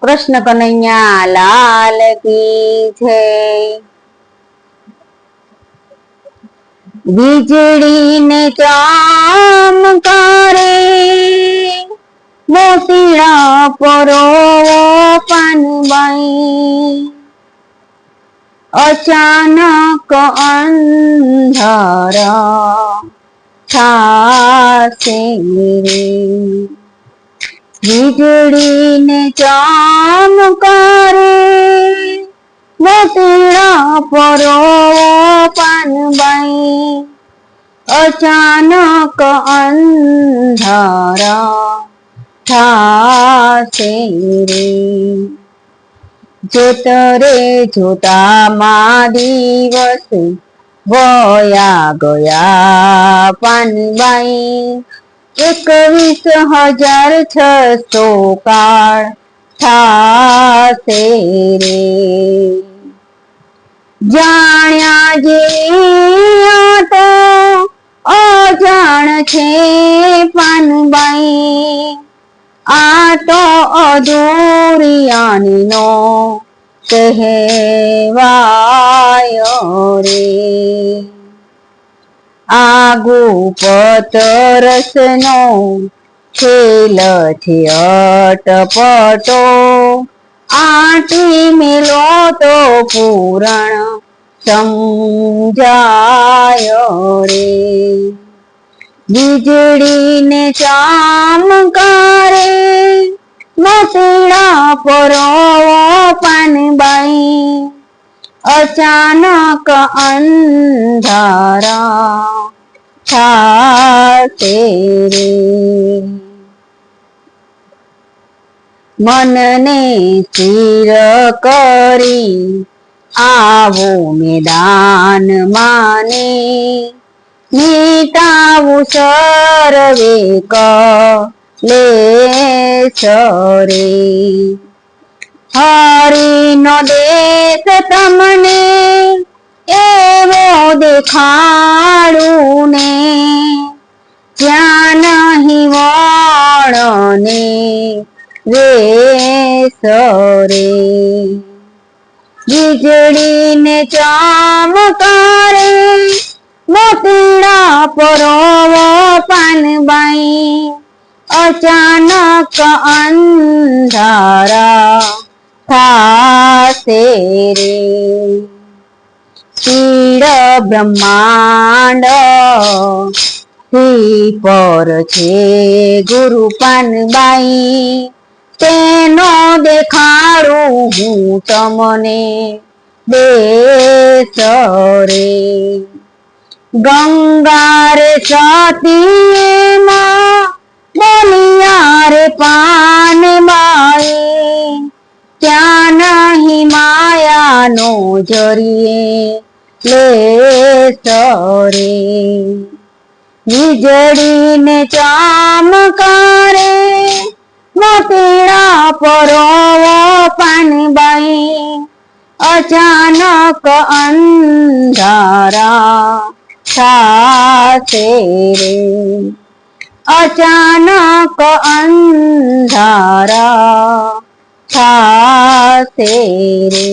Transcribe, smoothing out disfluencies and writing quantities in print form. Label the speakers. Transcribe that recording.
Speaker 1: કૃષ્ણ કનૈયા લાલ કી જય। વીજળી ને ચમકારે મોતીડા પરો પાનબાઈ, અચાનક અંધારા થાશે રે। વીજળી ને ચમકારે મોતીડા પરો પાનબાઈ, અચાનક અંધારા થાશે રે। જોતરે જોતામાં દિવસે વયા ગયા પાનબાઈ, 21,600 કાળ થાશે રે। જાણ્યા જે તો અજાણ છે પાનબાઈ, આ તો અધૂરિયાણીનો કહેવાયો રે। આગુ પતરસનો ખેલ છે અટપટો, આંટી મેલો તો પૂરણ સમજાયો રે। વીજળી ને ચમકારે મોતીડા પરો પાનબાઈ, અચાનક અંધારા થાશે રે। મનને સ્થિર કરી આવો મેદાન માને, નીતાવું સર્વે કલેશ રે। હરિનો દેશ તમને એવો દેખાડું ને, જ્યાં નહીં વળને વેશ રે। વીજળી ને ચમકારે મોતીડા પરો પાનબાઈ, અચાનક અંધારા થાશે રે। તીડ બ્રહ્માંડ થી પર છે ગુરુ પાનબાઈ, તેનો દેખાડું હું તમને દેશ રે। ગંગા રે સતીમાં બોલિયા રે પાનબાઈ, ત્યાં નહીં માયાનો જરીએ લેશ રે। વીજળી ને ચમકારે મોતીડા પરો પાનબાઈ, અચાનક અંધારા થાશે રે। અચાનક અંધારા થાશે રે।